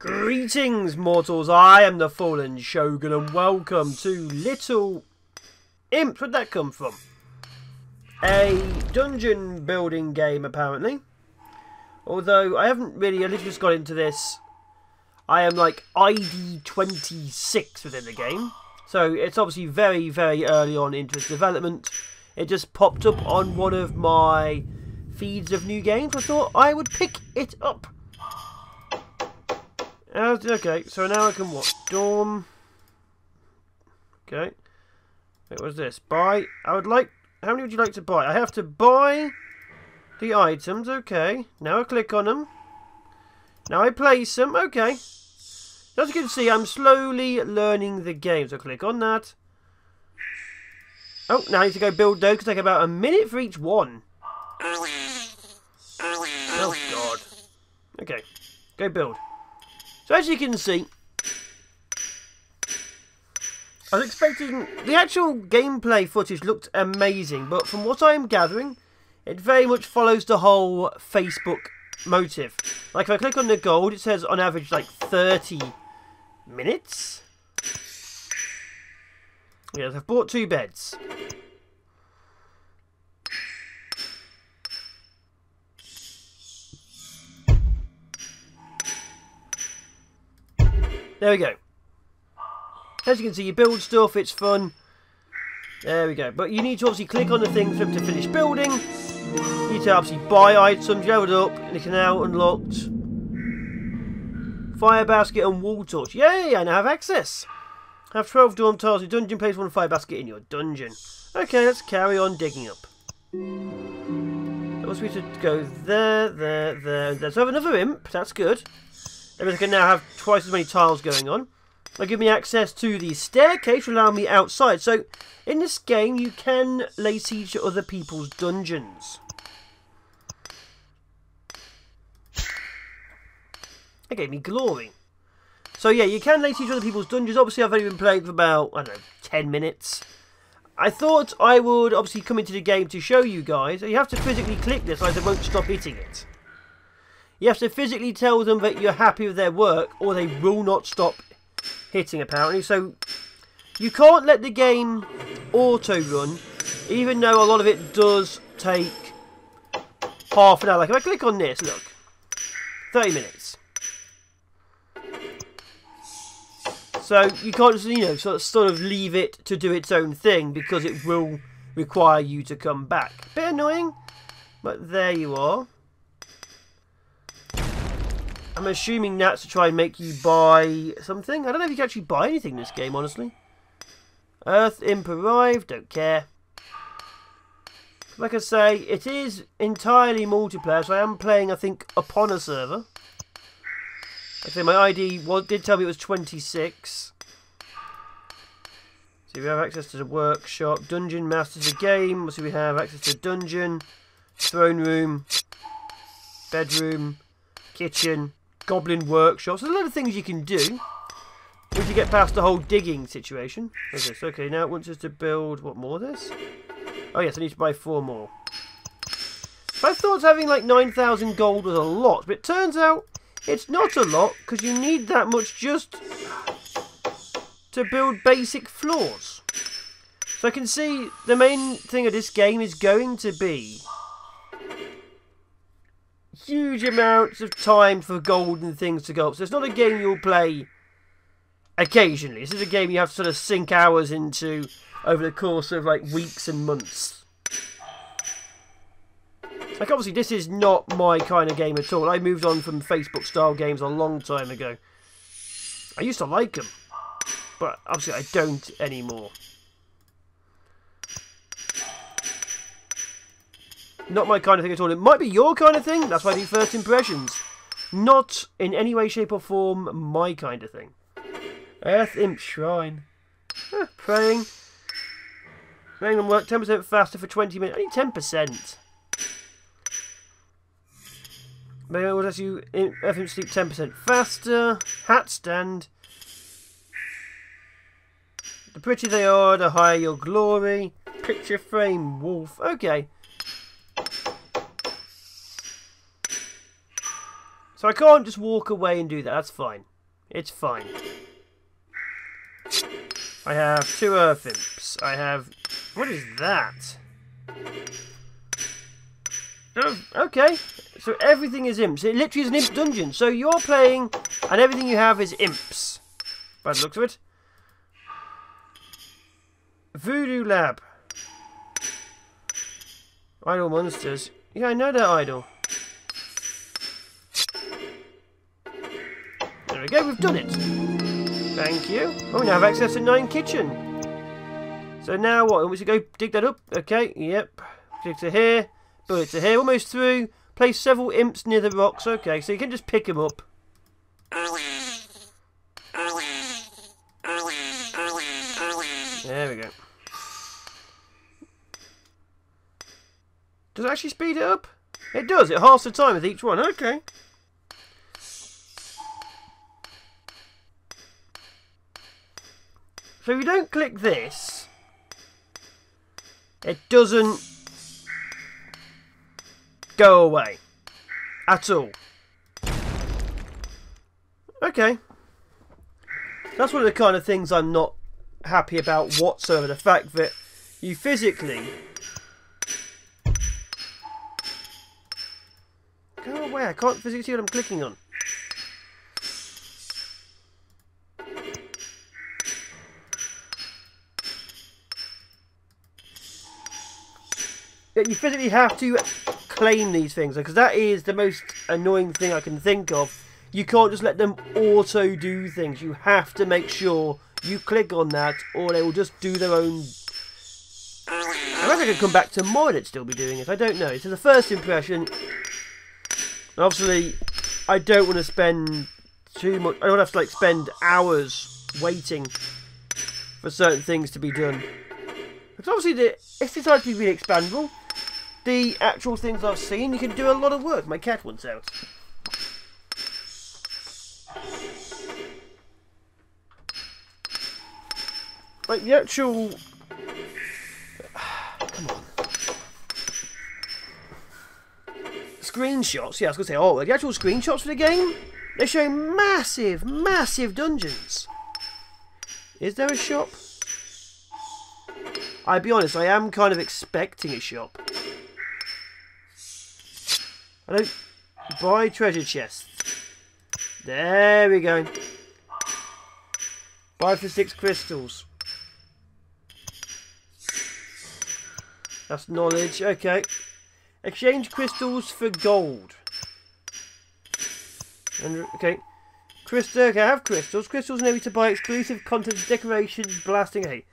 Greetings, mortals. I am the Fallen Shogun, and welcome to Little Imps. Where'd that come from? A dungeon building game, apparently. Although I haven't really, I literally just got into this. I am like ID 26 within the game, so it's obviously very, very early on into its development. It just popped up on one of my feeds of new games. I thought I would pick it up. Okay, so now I can what? Dorm. Okay. Wait, what's this? Buy. I would like. How many would you like to buy? I have to buy the items. Okay. Now I click on them. Now I place them. Okay. As you can see, I'm slowly learning the game. So click on that. Oh, now I need to go build those. It can take about a minute for each one. Oh, God. Okay. Go build. So as you can see, I was expecting the actual gameplay footage looked amazing, but from what I am gathering, it very much follows the whole Facebook motive. Like if I click on the gold, it says on average like 30 minutes. Yes, I've bought 2 beds. There we go. As you can see, you build stuff, it's fun. There we go. But you need to obviously click on the things for them to finish building. You need to obviously buy items, level it up, and it's now unlocked. Fire basket and wall torch. Yay, I now have access. Have 12 dorm tiles in dungeon, place 1 fire basket in your dungeon. Okay, let's carry on digging up. That was we to go there, there, there. Let's have another imp, that's good. That means I can now have twice as many tiles going on. It'll give me access to the staircase, will allow me outside. So, in this game, you can lay siege to other people's dungeons. That gave me glory. So yeah, you can lay siege to other people's dungeons. Obviously, I've only been playing for about, I don't know, 10 minutes. I thought I would obviously come into the game to show you guys. You have to physically click this, otherwise they won't stop hitting it. You have to physically tell them that you're happy with their work, or they will not stop hitting, apparently. So, you can't let the game auto-run, even though a lot of it does take half an hour. Like, if I click on this, look. 30 minutes. So, you can't just, you know, sort of leave it to do its own thing, because it will require you to come back. Bit annoying, but there you are. I'm assuming that's to try and make you buy something. I don't know if you can actually buy anything in this game, honestly. Earth Imp arrived, don't care. Like I say, it is entirely multiplayer, so I am playing, I think, upon a server. Like I say, my ID did tell me it was 26. So we have access to the workshop, dungeon masters the game. So we have access to dungeon, throne room, bedroom, kitchen, goblin workshop. So there's a lot of things you can do once you get past the whole digging situation. What's this? Okay, now it wants us to build, what, more of this? Oh yes, I need to buy 4 more. I thought having like 9,000 gold was a lot, but it turns out it's not a lot, because you need that much just to build basic floors. So I can see the main thing of this game is going to be huge amounts of time for gold and things to go up. So it's not a game you'll play occasionally. This is a game you have to sort of sink hours into over the course of like weeks and months. Like obviously this is not my kind of game at all. I moved on from Facebook style games a long time ago. I used to like them, but obviously I don't anymore. Not my kind of thing at all. It might be your kind of thing. That's why I do first impressions. Not in any way, shape or form my kind of thing. Earth Imp Shrine. Praying. Praying and work 10% faster for 20 minutes. Only 10%. Maybe it will let you Earth Imp sleep 10% faster. Hat stand. The prettier they are, the higher your glory. Picture frame wolf. Okay. So I can't just walk away and do that. That's fine. It's fine. I have 2 earth imps. I have... What is that? Oh, okay. So everything is imps. It literally is an imp dungeon. So you're playing and everything you have is imps. By the looks of it. Voodoo lab. Idle monsters. Yeah, I know they're idle. There we go, we've done it. Thank you. Oh, we now have access to 9 kitchen. So now what? We should go dig that up. Okay, yep. Dig to here. Build it to here. Almost through. Place several imps near the rocks. Okay, so you can just pick them up. There we go. Does it actually speed it up? It does. It halves the time with each one. Okay. So if you don't click this, it doesn't go away at all. Okay. That's one of the kind of things I'm not happy about whatsoever. The fact that you physically... Go away, I can't physically see what I'm clicking on. You physically have to claim these things, because that is the most annoying thing I can think of. You can't just let them auto do things. You have to make sure you click on that, or they will just do their own. I reckon I could come back tomorrow and it'd still be doing it. I don't know. So the first impression, obviously, I don't want to spend too much. I don't have to like spend hours waiting for certain things to be done. Because obviously, it's designed to be really expandable. The actual things I've seen, you can do a lot of work. My cat wants out. Like the actual... Come on. Screenshots, yeah, I was going to say, oh, the actual screenshots for the game, they show massive, massive dungeons. Is there a shop? I'll be honest, I am kind of expecting a shop. I don't buy treasure chests. There we go. Buy for 6 crystals. That's knowledge. Okay. Exchange crystals for gold. And, okay. Okay, I have crystals. Crystals enable you to buy exclusive contents, decorations, blasting. Hey.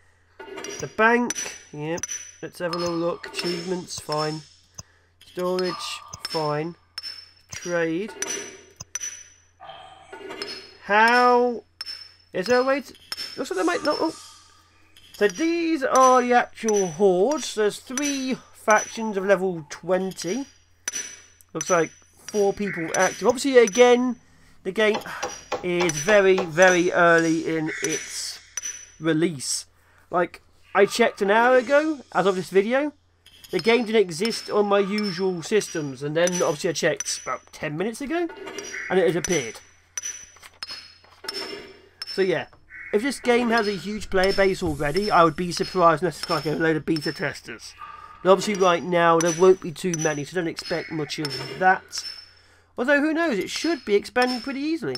The bank. Yep. Let's have a little look. Achievements. Fine. Storage. Fine. Trade. How? Is there a way to... Looks like they might not... Oh. So these are the actual hordes. There's 3 factions of level 20. Looks like 4 people active. Obviously, again, the game is very, very early in its release. Like, I checked an hour ago, as of this video. The game didn't exist on my usual systems. And then, obviously, I checked about 10 minutes ago. And it has appeared. So, yeah. If this game has a huge player base already, I would be surprised unless it's like a load of beta testers. But obviously right now there won't be too many, so don't expect much of that. Although who knows, it should be expanding pretty easily.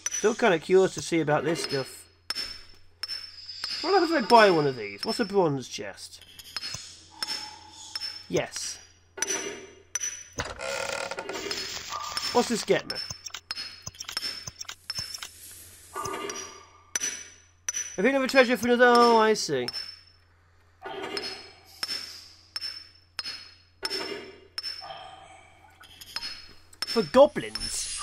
Still kind of curious to see about this stuff. What happens if I buy one of these? What's a bronze chest? Yes. What's this get me? I think of a treasure for another... Oh, I see. For goblins.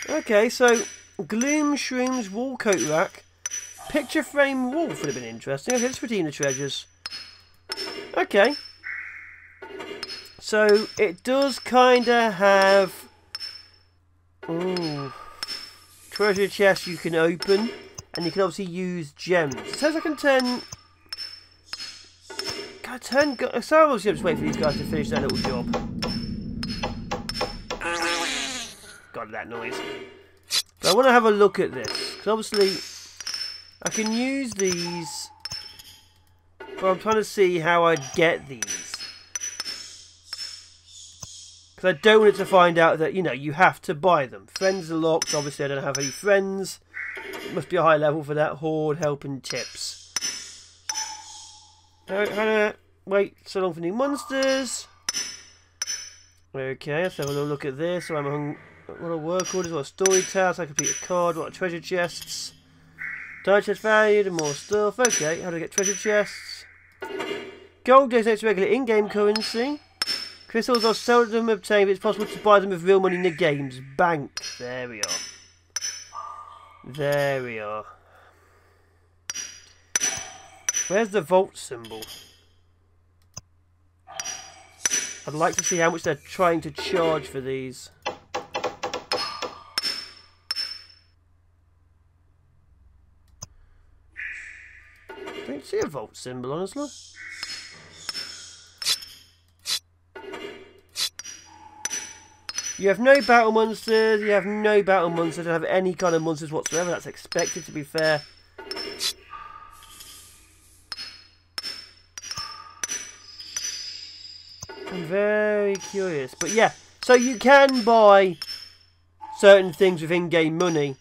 Okay, so... Gloom Shrooms Wall Coat Rack. Picture frame wolf would have been interesting. Okay, let's redeem the treasures. Okay. So, it does kind of have... Ooh... Treasure chest you can open, and you can obviously use gems. It says I can turn. So obviously I'm just waiting for these guys to finish their little job. God, that noise. But I want to have a look at this. Because obviously, I can use these. But I'm trying to see how I'd get these. Because I don't want it to find out that, you know, you have to buy them. Friends are locked. Obviously, I don't have any friends. It must be a high level for that. Horde, help and tips. How to wait so long for new monsters. Okay, let's have a little look at this. So what are work orders? What are story tasks? I complete a card. What are treasure chests? Die chest valued and more stuff. Okay, how do I get treasure chests? Gold donates regular in-game currency. Crystals are seldom obtained, but it's possible to buy them with real money in the game's bank. There we are. There we are. Where's the vault symbol? I'd like to see how much they're trying to charge for these. Don't see a vault symbol, honestly. You have no battle monsters. You have no battle monsters. You don't have any kind of monsters whatsoever. That's expected, to be fair. I'm very curious. But yeah, so you can buy certain things with in-game money.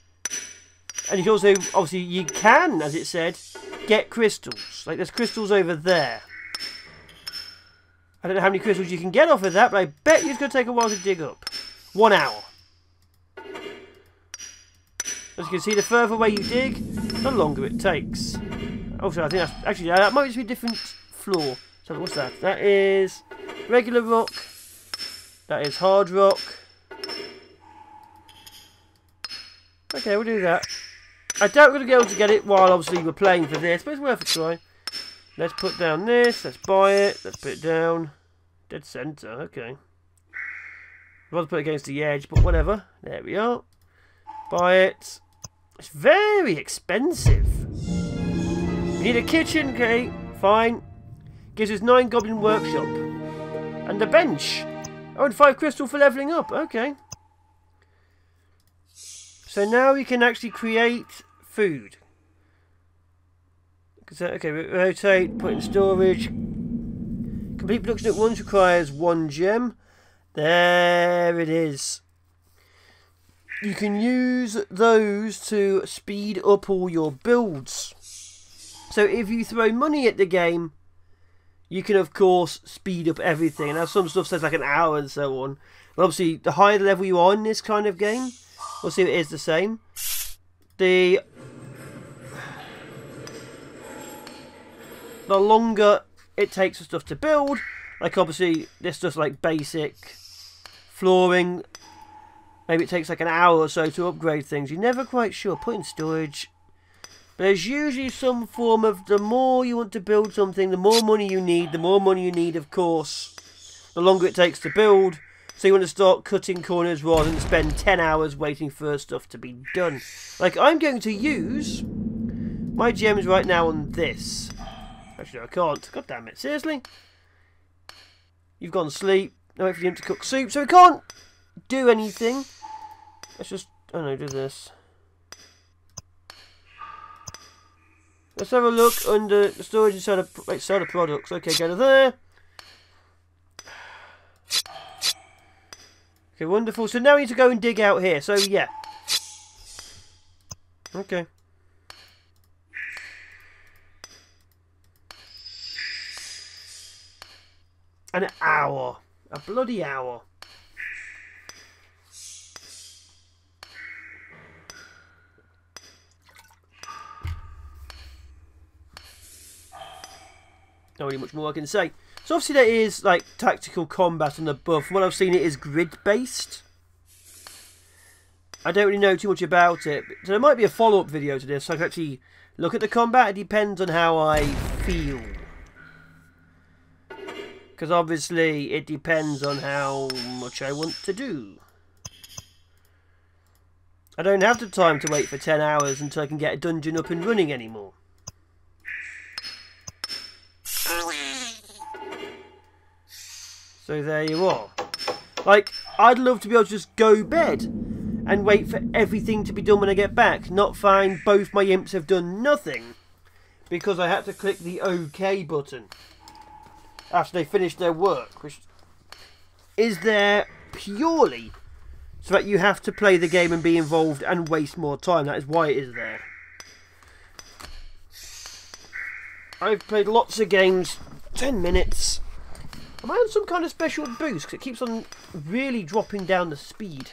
And you can also, obviously, you can, as it said, get crystals. Like, there's crystals over there. I don't know how many crystals you can get off of that, but I bet you it's going to take a while to dig up. 1 hour. As you can see, the further away you dig, the longer it takes. Also, I think that's actually that might just be a different floor. So what's that? That is regular rock. That is hard rock. Okay, we'll do that. I doubt we're going to be able to get it while obviously we're playing for this, but it's worth a try. Let's put down this. Let's buy it. Let's put it down. Dead center. Okay. I'd rather put it against the edge, but whatever. There we are. Buy it. It's very expensive. We need a kitchen, okay? Fine. Gives us 9 goblin workshop. And a bench. Oh, and 5 crystal for levelling up. Okay. So now we can actually create food. Okay, rotate, put in storage. Complete production at once requires 1 gem. There it is. You can use those to speed up all your builds. So if you throw money at the game, you can of course speed up everything. And as some stuff says like an hour and so on. But obviously the higher the level you are in this kind of game, we'll see if it is the same. The longer it takes for stuff to build, like obviously this stuff's like basic flooring. Maybe it takes like an hour or so to upgrade things. You're never quite sure. Put in storage. But there's usually some form of the more you want to build something, the more money you need. The more money you need, of course, the longer it takes to build. So you want to start cutting corners rather than spend 10 hours waiting for stuff to be done. Like, I'm going to use my gems right now on this. Actually, no, I can't. God damn it. Seriously? You've gone to sleep. No, wait for him to cook soup. So we can't do anything. Let's just, oh no, do this. Let's have a look under the storage and soda products. Okay, go to there. Okay, wonderful. So now we need to go and dig out here. So, yeah. Okay. An hour. A bloody hour. Not really much more I can say. So obviously there is like tactical combat on the buff. From what I've seen, it is grid based. I don't really know too much about it. So there might be a follow-up video to this so I can actually look at the combat. It depends on how I feel. Because obviously it depends on how much I want to do. I don't have the time to wait for 10 hours until I can get a dungeon up and running anymore. So there you are. Like, I'd love to be able to just go bed and wait for everything to be done when I get back. Not find both my imps have done nothing because I had to click the OK button after they finished their work, which is there purely so that you have to play the game and be involved and waste more time. That is why it is there. I've played lots of games, 10 minutes. Am I on some kind of special boost? Because it keeps on really dropping down the speed.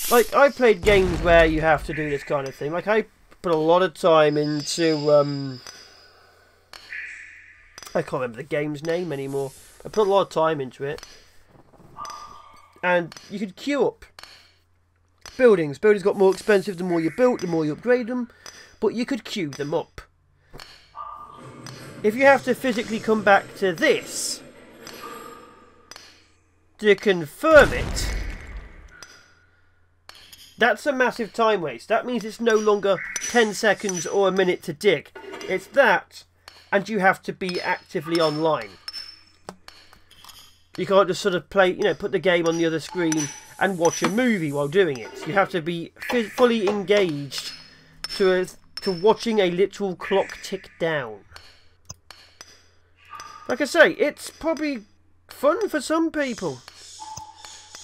Like, I played games where you have to do this kind of thing. Like, I put a lot of time into, I can't remember the game's name anymore. I put a lot of time into it. And you could queue up buildings. Buildings got more expensive the more you built, the more you upgrade them. But you could queue them up. If you have to physically come back to this to confirm it, that's a massive time waste. That means it's no longer 10 seconds or a minute to dig. It's that, and you have to be actively online. You can't just sort of play, you know, put the game on the other screen and watch a movie while doing it. You have to be fully engaged to watching a literal clock tick down. Like I say, it's probably fun for some people.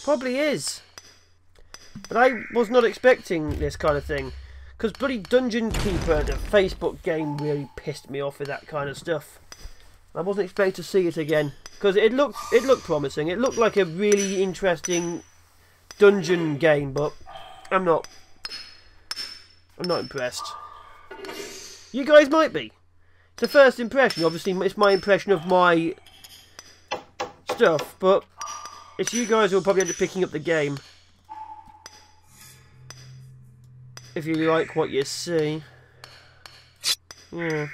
Probably is. But I was not expecting this kind of thing. Because bloody Dungeon Keeper, the Facebook game, really pissed me off with that kind of stuff. I wasn't expecting to see it again. Because it looked promising. It looked like a really interesting dungeon game, but I'm not impressed. You guys might be. It's a first impression. Obviously, it's my impression of my stuff, but it's you guys who will probably end up picking up the game. If you like what you see. Yeah.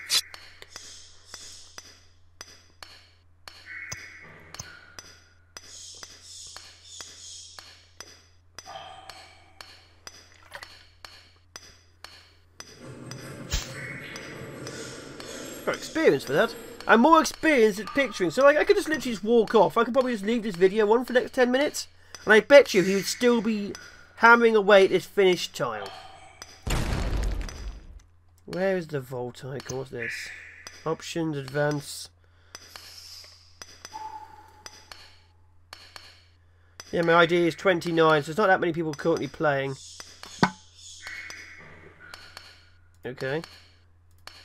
Got experience for that. I'm more experienced at picturing, so like I could just literally just walk off. I could probably just leave this video on for the next 10 minutes, and I bet you he would still be hammering away at this finished tile. Where is the vault icon? What's this? Options, advance. Yeah, my ID is 29, so there's not that many people currently playing. Okay.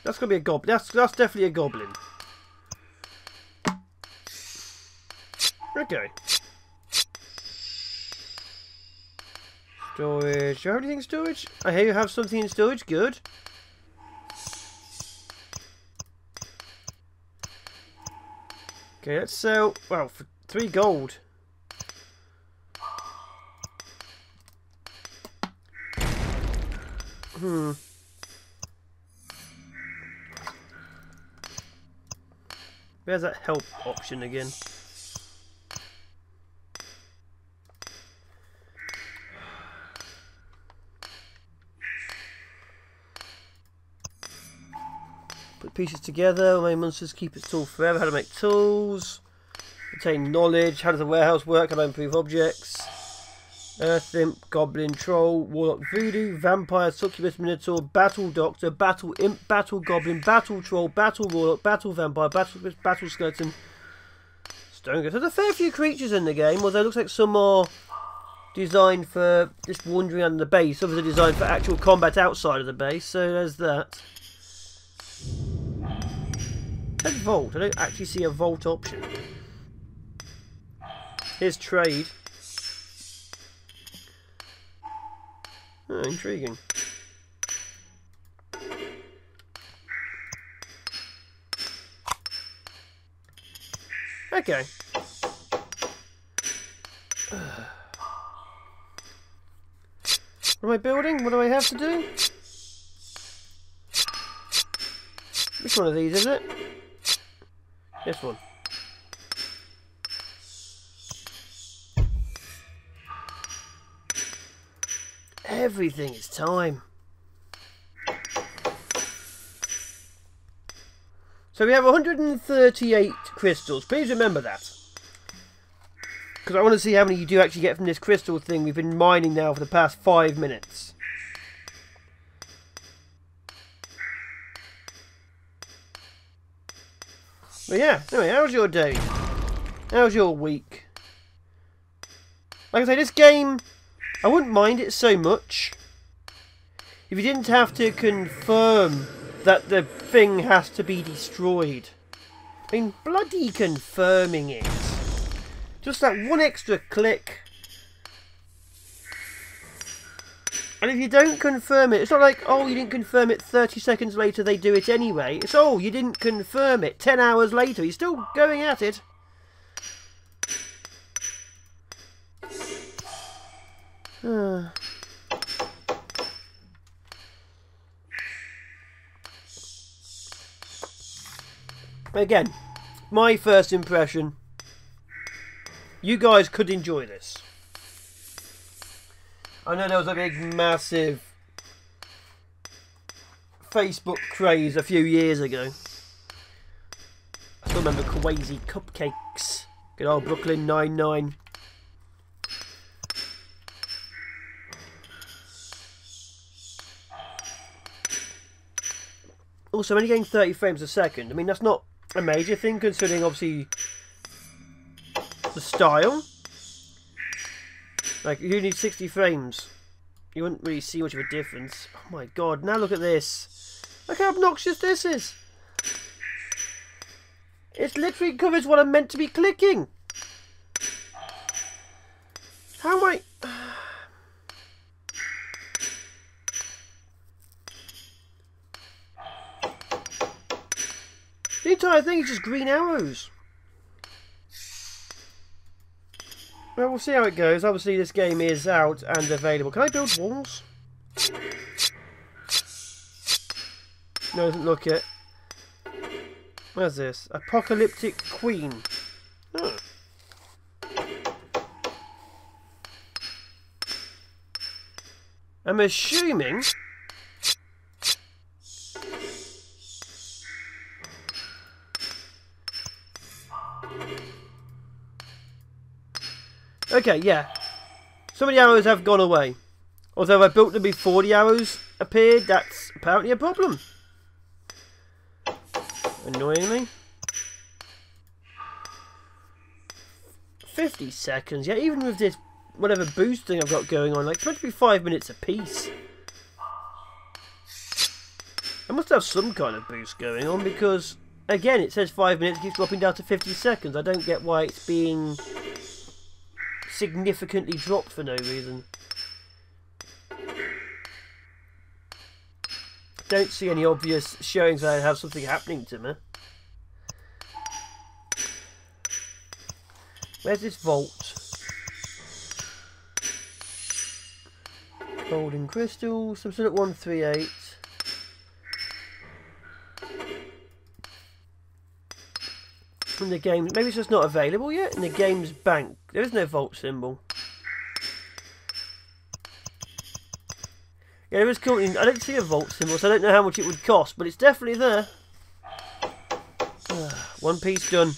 That's gonna be a goblin. That's definitely a goblin. Okay. Storage. Do you have anything in storage? I hear you have something in storage. Good. Okay, let's sell. Well, for 3 gold. Where's that help option again? Put pieces together. My monsters keep its tool forever. How to make tools. Obtain knowledge. How does the warehouse work? How to improve objects. Earth imp, goblin, troll, warlock, voodoo, vampire, succubus, minotaur, battle doctor, battle imp, battle goblin, battle troll, battle warlock, battle vampire, battle skeleton, stone ghost. There's a fair few creatures in the game, although it looks like some are designed for just wandering under the base. Others are designed for actual combat outside of the base, so there's that. There's vault. I don't actually see a vault option. Here's trade. Oh, intriguing. Okay. What am I building? What do I have to do? Which one of these is it? This one. Everything is time. So we have 138 crystals. Please remember that. Because I want to see how many you do actually get from this crystal thing we've been mining now for the past 5 minutes. But yeah, anyway, how's your day? How's your week? Like I say, this game, I wouldn't mind it so much if you didn't have to confirm that the thing has to be destroyed. I mean, bloody confirming it. Just that one extra click. And if you don't confirm it, it's not like, oh, you didn't confirm it 30 seconds later, they do it anyway. It's, oh, you didn't confirm it 10 hours later, you're still going at it. Again, my first impression, you guys could enjoy this. I know there was a big, massive Facebook craze a few years ago. I still remember Crazy Cupcakes. Good old Brooklyn Nine-Nine. Also, I'm only getting 30 frames a second. I mean, that's not a major thing, considering, obviously, the style. Like, you need 60 frames. You wouldn't really see much of a difference. Oh my god, now look at this. Look how obnoxious this is. It literally covers what I'm meant to be clicking. How am I... The entire thing is just green arrows. Well, we'll see how it goes. Obviously, this game is out and available. Can I build walls? No, doesn't look it. Where's this? Apocalyptic Queen. Oh. I'm assuming... Okay, yeah. Some of the arrows have gone away. Although I built them before the arrows appeared, that's apparently a problem. Annoyingly. 50 seconds. Yeah, even with this whatever boost thing I've got going on, like it's meant to be 5 minutes a piece. I must have some kind of boost going on because, again, it says 5 minutes, it keeps dropping down to 50 seconds. I don't get why it's being significantly dropped for no reason. Don't see any obvious showings that I have something happening to me. Where's this vault? Golden crystal, some sort of 138. In the game, maybe it's just not available yet. In the game's bank, there is no vault symbol. Yeah, there is currently. I don't see a vault symbol, so I don't know how much it would cost, but it's definitely there. One piece done.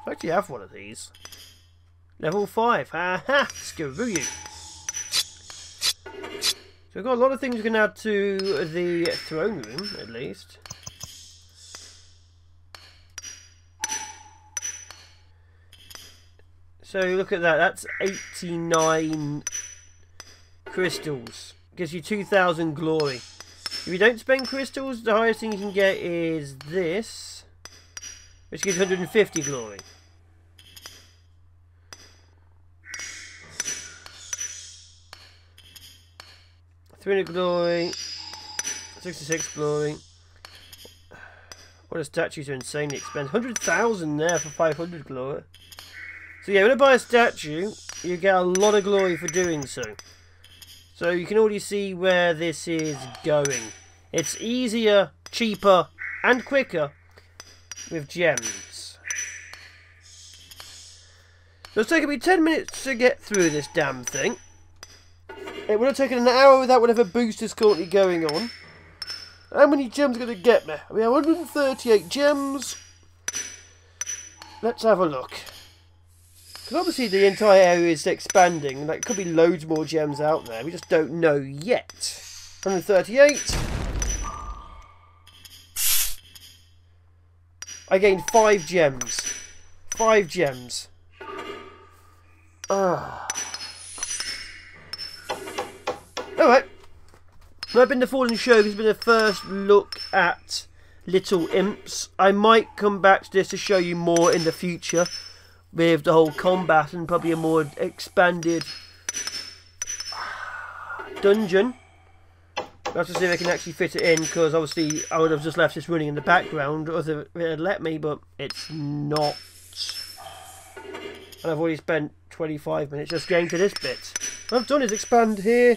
I actually have one of these. Level 5. Ha! Screw you. So we've got a lot of things we can add to the throne room, at least. So look at that, that's 89 crystals. Gives you 2,000 glory. If you don't spend crystals, the highest thing you can get is this, which gives 150 glory. $300 glory, 66 glory. What a statues are insanely expensive. 100,000 there for 500 glory. So yeah, when I buy a statue, you get a lot of glory for doing so. So you can already see where this is going. It's easier, cheaper, and quicker with gems. So it's taken me 10 minutes to get through this damn thing. It would have taken an hour without whatever boost is currently going on. How many gems are going to get me? We have 138 gems. let's have a look. Because obviously the entire area is expanding. There could be loads more gems out there. We just don't know yet. 138. I gained 5 gems. 5 gems. Alright. I've been the Fallen Show. This has been the first look at Little Imps. I might come back to this to show you more in the future with the whole combat and probably a more expanded dungeon. I have to see if I can actually fit it in, because obviously I would have just left this running in the background if it had let me, but it's not. And I've already spent 25 minutes just getting to this bit. What I've done is expand here,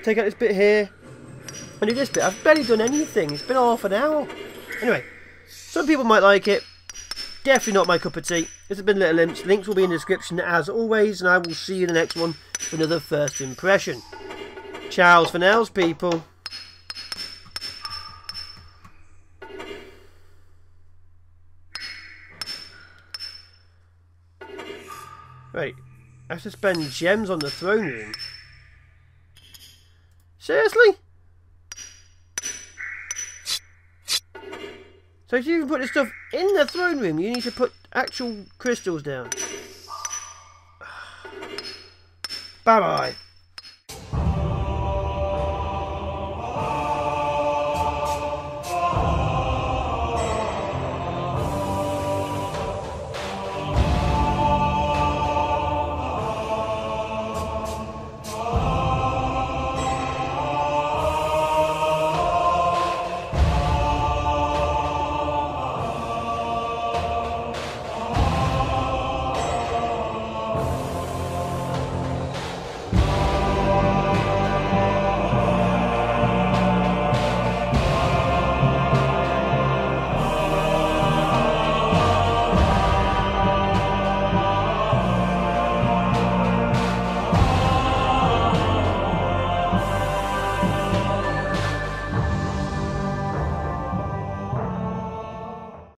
take out this bit here, and do this bit. I've barely done anything. It's been half an hour. Anyway, some people might like it. Definitely not my cup of tea. This has been Little Imps. Links will be in the description as always, and I will see you in the next one for another first impression. Ciao for now, people. Right, I have to spend gems on the throne room. Seriously? So if you can put the stuff in the throne room, you need to put actual crystals down. Bye bye.